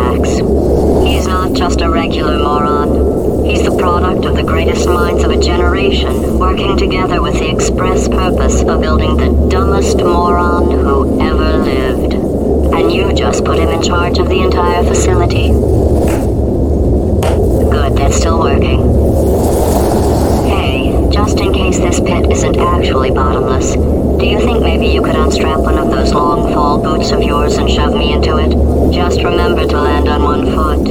tracks. He's not just a regular moron. He's the product of the greatest minds of a generation, working together with the express purpose of building the dumbest moron who ever lived. And you just put him in charge of the entire facility. Good, that's still working. Hey, just in case this pit isn't actually bottomless, do you think maybe you could unstrap one of those long fall boots of yours and shove me into it? Just remember to land on one foot.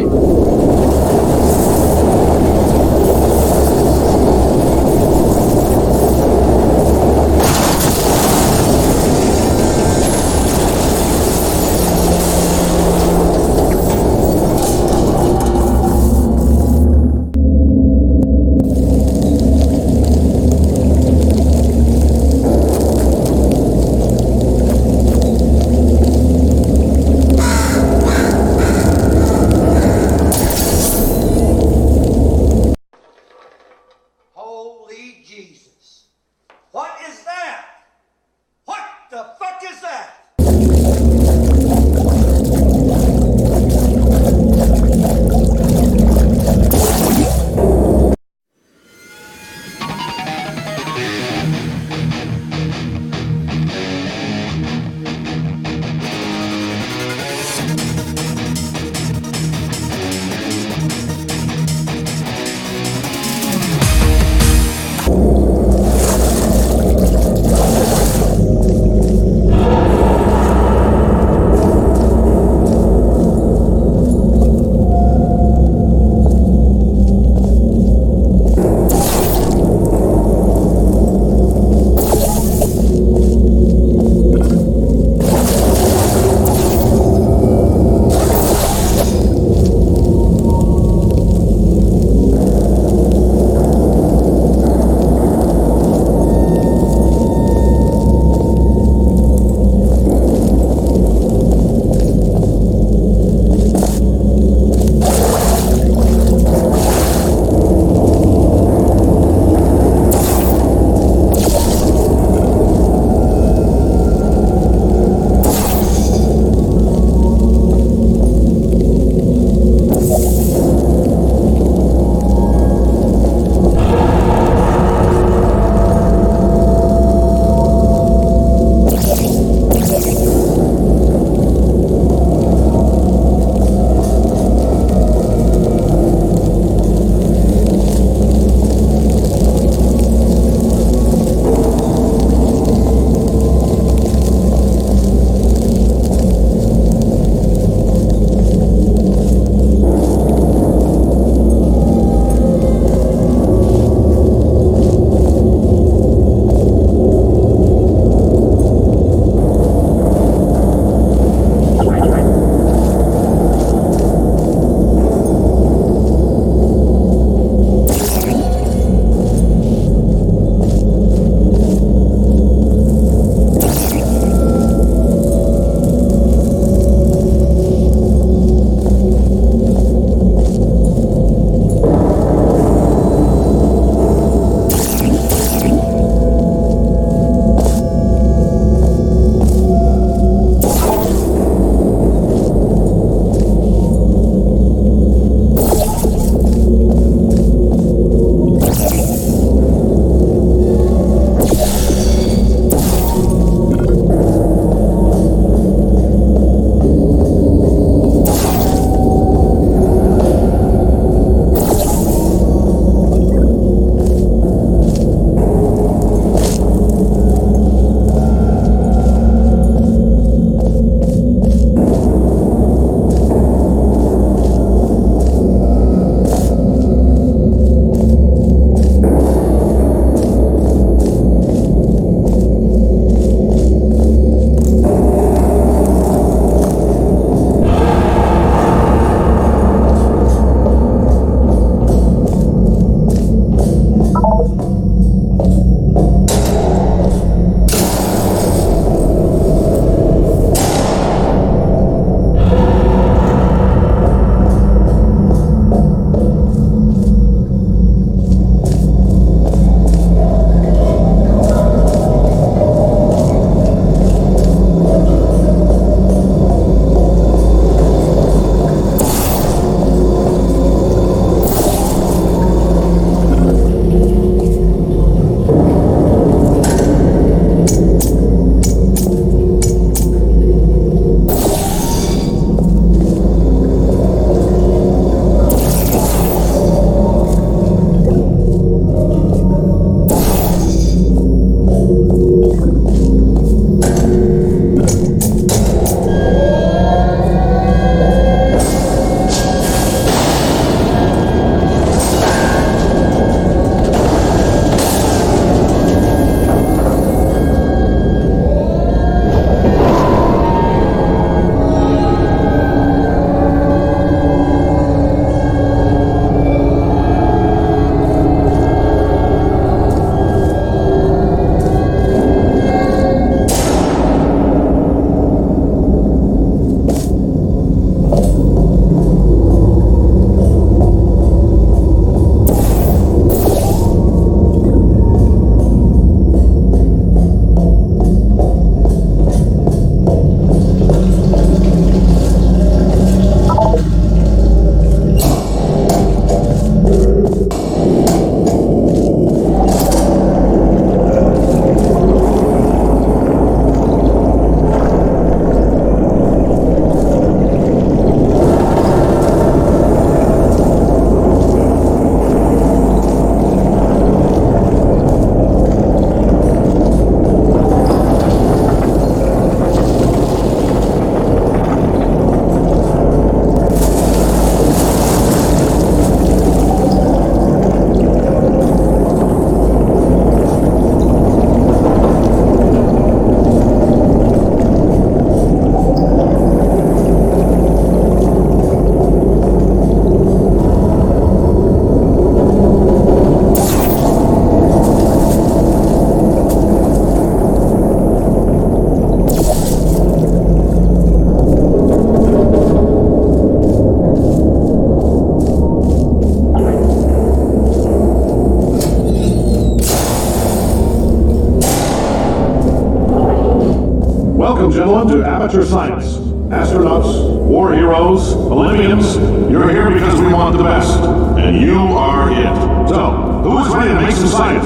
amateur science, astronauts, war heroes, Olympians, you're here because we want the best, and you are it. So, who is ready to make some science?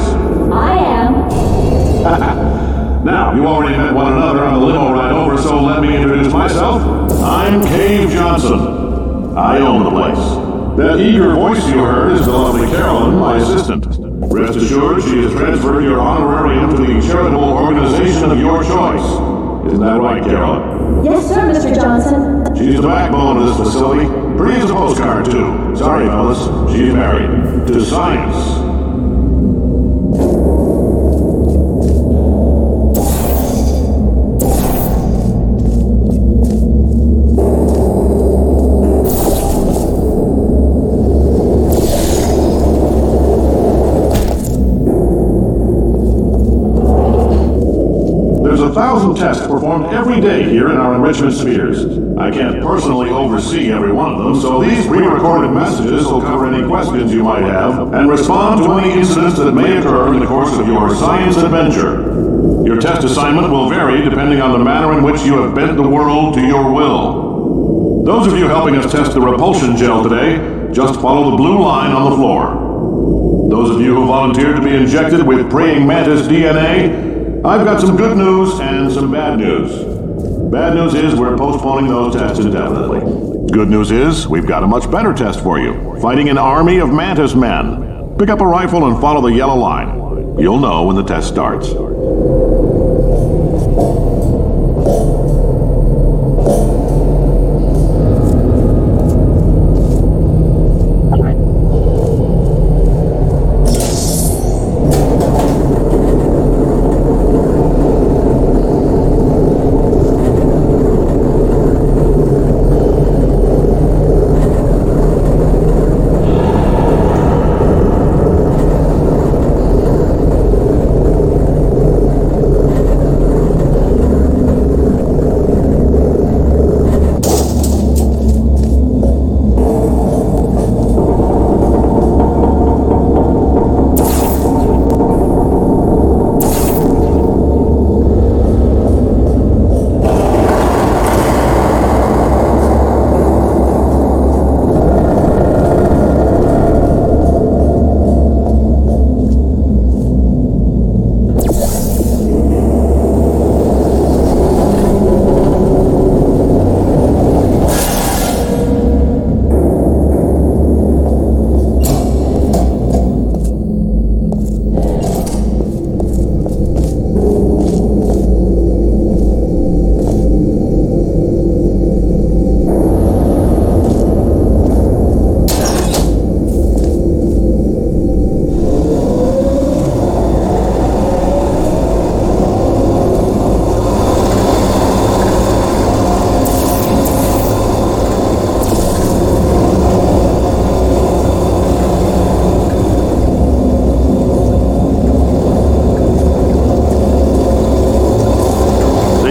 I am. Now, you already met one another on the limo ride over, so let me introduce myself. I'm Cave Johnson. I own the place. That eager voice you heard is the lovely Carolyn, my assistant. Rest assured, she has transferred your honorarium to the charitable organization of your choice. Isn't that right, Carolyn? Yes, sir, Mr. Johnson. She's the backbone of this facility. Pretty as a postcard, too. Sorry, fellas. She's married. To science. There's 1,000 tests performed every day here in our enrichment spheres. I can't personally oversee every one of them, so these pre-recorded messages will cover any questions you might have and respond to any incidents that may occur in the course of your science adventure. Your test assignment will vary depending on the manner in which you have bent the world to your will. Those of you helping us test the repulsion gel today, just follow the blue line on the floor. Those of you who volunteered to be injected with praying mantis DNA, I've got some good news and some bad news. Bad news is we're postponing those tests indefinitely. Good news is we've got a much better test for you. Fighting an army of mantis men. Pick up a rifle and follow the yellow line. You'll know when the test starts.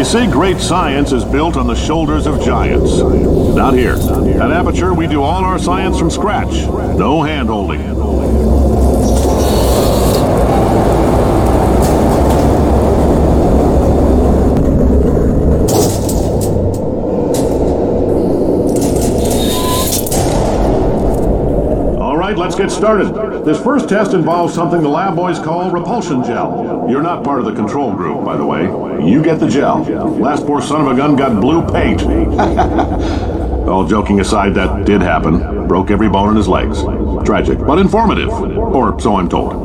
Say great science is built on the shoulders of giants. Not here. At Aperture, we do all our science from scratch. No hand-holding. All right, let's get started. This first test involves something the lab boys call repulsion gel. You're not part of the control group, by the way. You get the gel. Last poor son of a gun got blue paint. All joking aside, that did happen. Broke every bone in his legs. Tragic, but informative. Or so I'm told.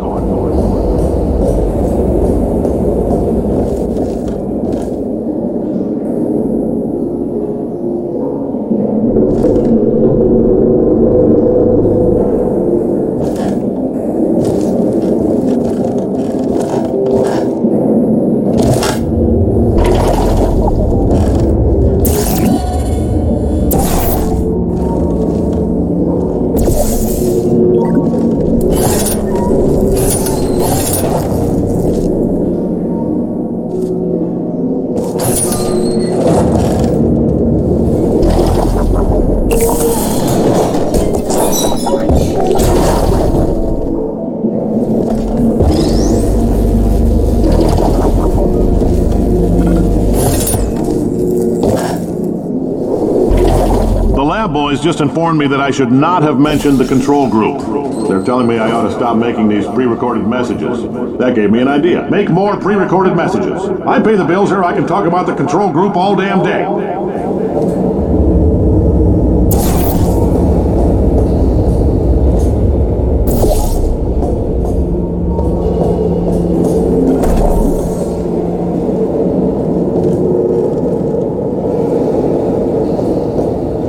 boys just informed me that I should not have mentioned the control group. They're telling me I ought to stop making these pre-recorded messages. That gave me an idea. Make more pre-recorded messages. I pay the bills here, I can talk about the control group all damn day.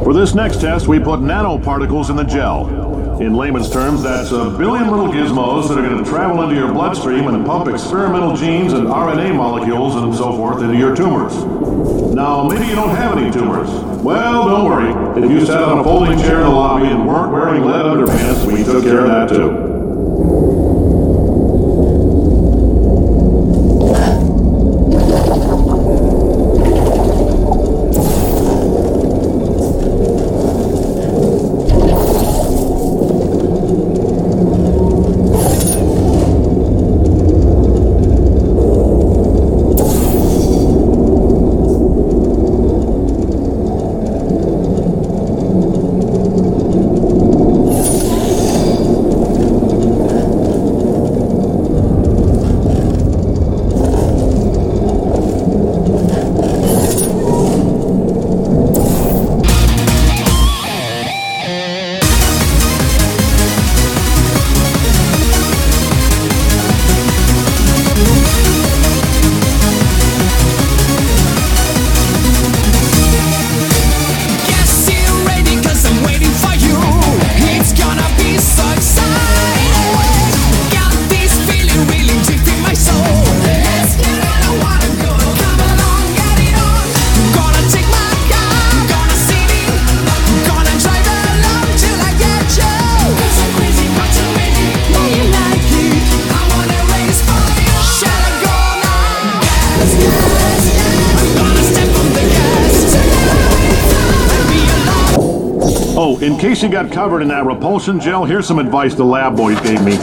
For this next test, we put nanoparticles in the gel. In layman's terms, that's a billion little gizmos that are going to travel into your bloodstream and pump experimental genes and RNA molecules and so forth into your tumors. Now, maybe you don't have any tumors. Well, don't worry. If you sat on a folding chair in the lobby and weren't wearing lead underpants, we took care of that too. Oh, in case you got covered in that repulsion gel, here's some advice the lab boys gave me.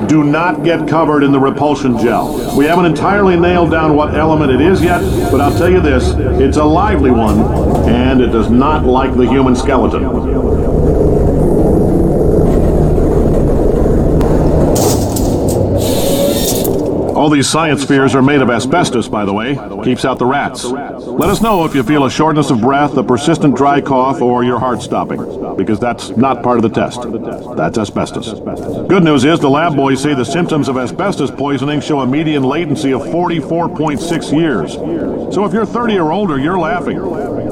Do not get covered in the repulsion gel. We haven't entirely nailed down what element it is yet, but I'll tell you this, it's a lively one, and it does not like the human skeleton. All these science spheres are made of asbestos, by the way. Keeps out the rats. Let us know if you feel a shortness of breath, a persistent dry cough, or your heart stopping, because that's not part of the test. That's asbestos. Good news is the lab boys say the symptoms of asbestos poisoning show a median latency of 44.6 years. So if you're 30 or older, you're laughing.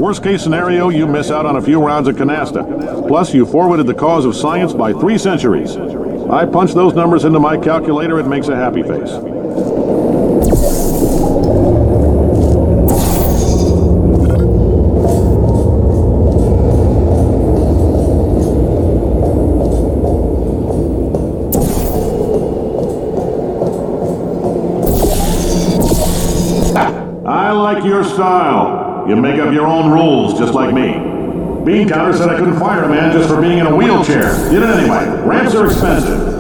Worst case scenario, you miss out on a few rounds of canasta. Plus, you forwarded the cause of science by 3 centuries. I punch those numbers into my calculator, it makes a happy face. I like your style. You make up your own rules, just like me. Bean Counter said I couldn't fire a man just for being in a wheelchair. Did it anyway. Ramps are expensive.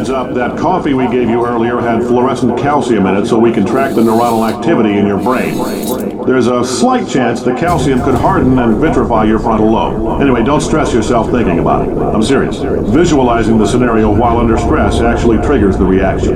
Heads up, that coffee we gave you earlier had fluorescent calcium in it so we can track the neuronal activity in your brain. There's a slight chance the calcium could harden and vitrify your frontal lobe. Anyway, don't stress yourself thinking about it. I'm serious. Visualizing the scenario while under stress actually triggers the reaction.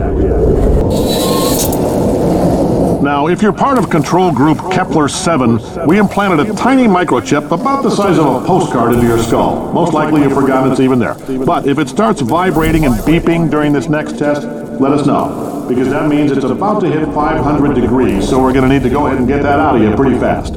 Now, if you're part of control group Kepler-7, we implanted a tiny microchip about the size of a postcard into your skull. Most likely you've forgotten it's even there. But if it starts vibrating and beeping during this next test, let us know. Because that means it's about to hit 500 degrees, so we're going to need to go ahead and get that out of you pretty fast.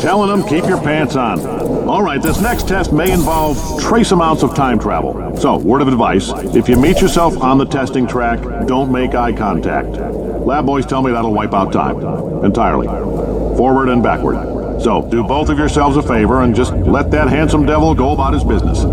Telling them, keep your pants on. All right, this next test may involve trace amounts of time travel. So, word of advice, if you meet yourself on the testing track, don't make eye contact. Lab boys tell me that'll wipe out time. Entirely. Forward and backward. So, do both of yourselves a favor and just let that handsome devil go about his business.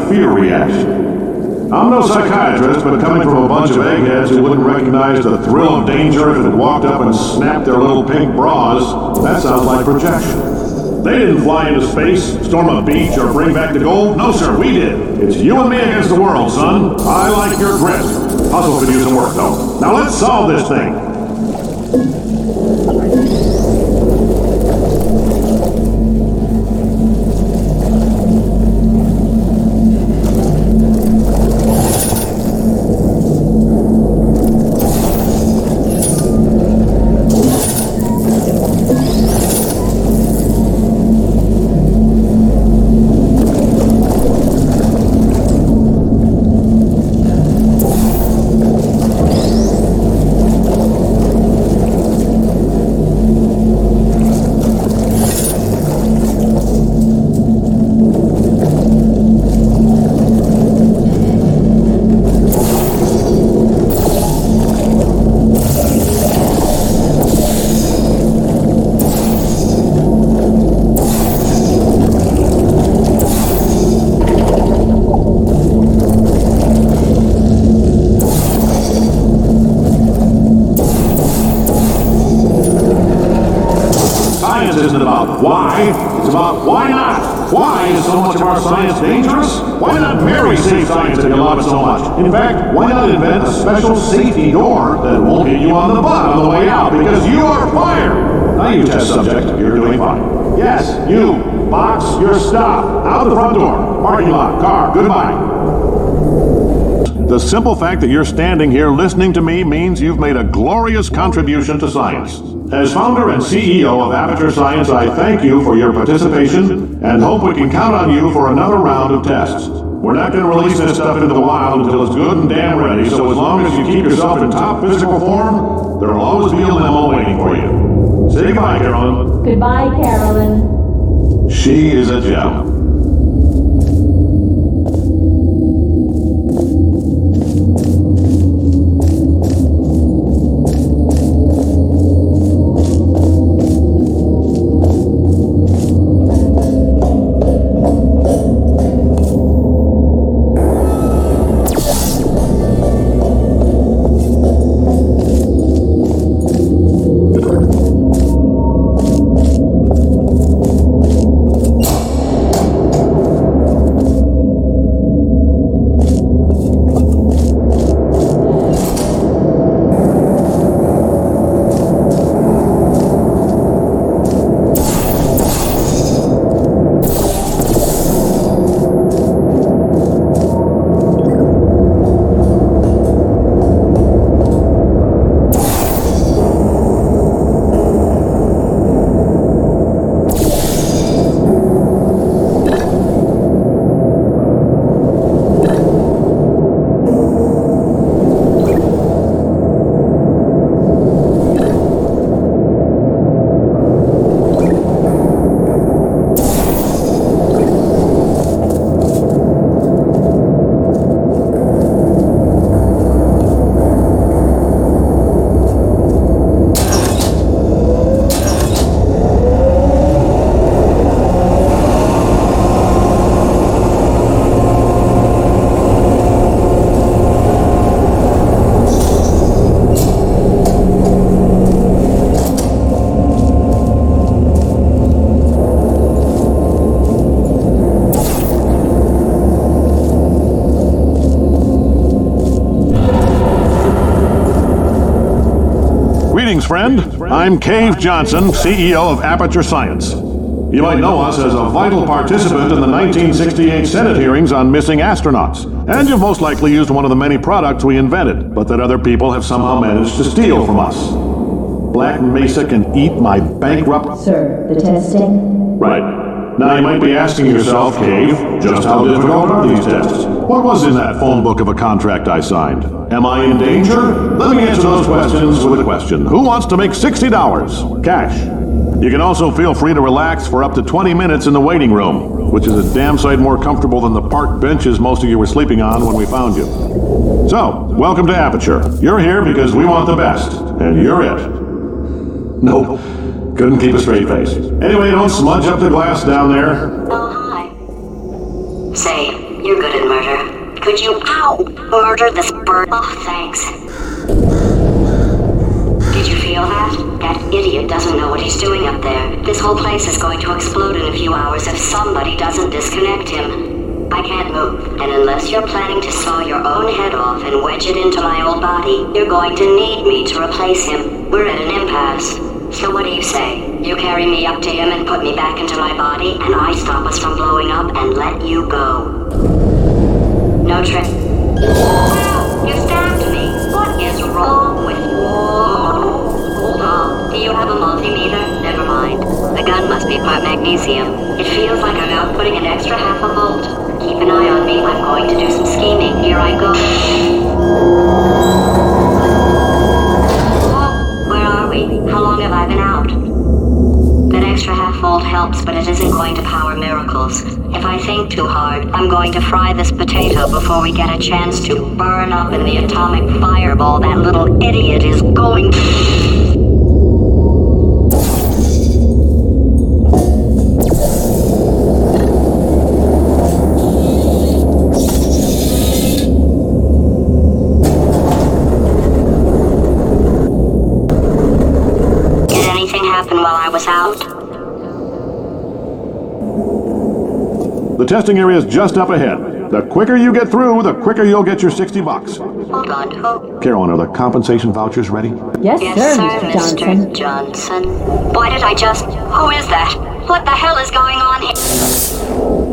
fear reaction. I'm no psychiatrist, but coming from a bunch of eggheads who wouldn't recognize the thrill of danger if it walked up and snapped their little pink bras, that sounds like projection. They didn't fly into space, storm a beach, or bring back the gold. No, sir, we did. It's you and me against the world, son. I like your grit. puzzle could use some work, though. Now let's solve this thing. Isn't about why, it's about why not. Why is so much of our science dangerous? Why not marry safe science if you love it so much? In fact, why not invent a special safety door that won't hit you on the butt on the way out because you are fired? Now you test subject, you're doing fine. Yes, you, box your stuff, out the front door, parking lot, car, goodbye. The simple fact that you're standing here listening to me means you've made a glorious contribution to science. As founder and CEO of Aperture Science, I thank you for your participation and hope we can count on you for another round of tests. We're not going to release this stuff into the wild until it's good and damn ready, so as long as you keep yourself in top physical form, there'll always be a limo waiting for you. Say goodbye, Carolyn. Goodbye, Carolyn. She is a gem. Greetings, friend. I'm Cave Johnson, CEO of Aperture Science. You might know us as a vital participant in the 1968 Senate hearings on missing astronauts, and you've most likely used one of the many products we invented, but that other people have somehow managed to steal from us. Black Mesa can eat my bankrupt... Sir, the testing? Right. Now you might be asking yourself, Cave, just how difficult are these tests? What was in that phone book of a contract I signed? Am I in danger? Let me answer those questions with a question. Who wants to make $60? Cash. You can also feel free to relax for up to 20 minutes in the waiting room, which is a damn sight more comfortable than the park benches most of you were sleeping on when we found you. So, welcome to Aperture. You're here because we want the best, and you're it. Nope. Couldn't keep a straight face. Anyway, don't smudge up the glass down there. Oh, hi. Say, you're good at murder. Could you, murder this bird? Oh, thanks. Did you feel that? That idiot doesn't know what he's doing up there. This whole place is going to explode in a few hours if somebody doesn't disconnect him. I can't move, and unless you're planning to saw your own head off and wedge it into my old body, you're going to need me to replace him. We're at an impasse. So what do you say? You carry me up to him and put me back into my body, and I stop us from blowing up and let you go. No trick. Ow! You stabbed me! What is wrong with you? Hold on. Do you have a multimeter? Never mind. The gun must be part magnesium. It feels like I'm outputting an extra half a volt. Keep an eye on me. I'm going to do some scheming. Here I go. Oh, where are we? How long have I been out? That extra half volt helps, but it isn't going to power miracles. If I think too hard, I'm going to fry this potato before we get a chance to burn up in the atomic fireball that little idiot is going to... While I was out? The testing area is just up ahead. The quicker you get through, the quicker you'll get your $60. Hold on, who? Carolyn, are the compensation vouchers ready? Yes, Yes, sir, Mr. Johnson. Johnson. Why did I just... Who is that? What the hell is going on here?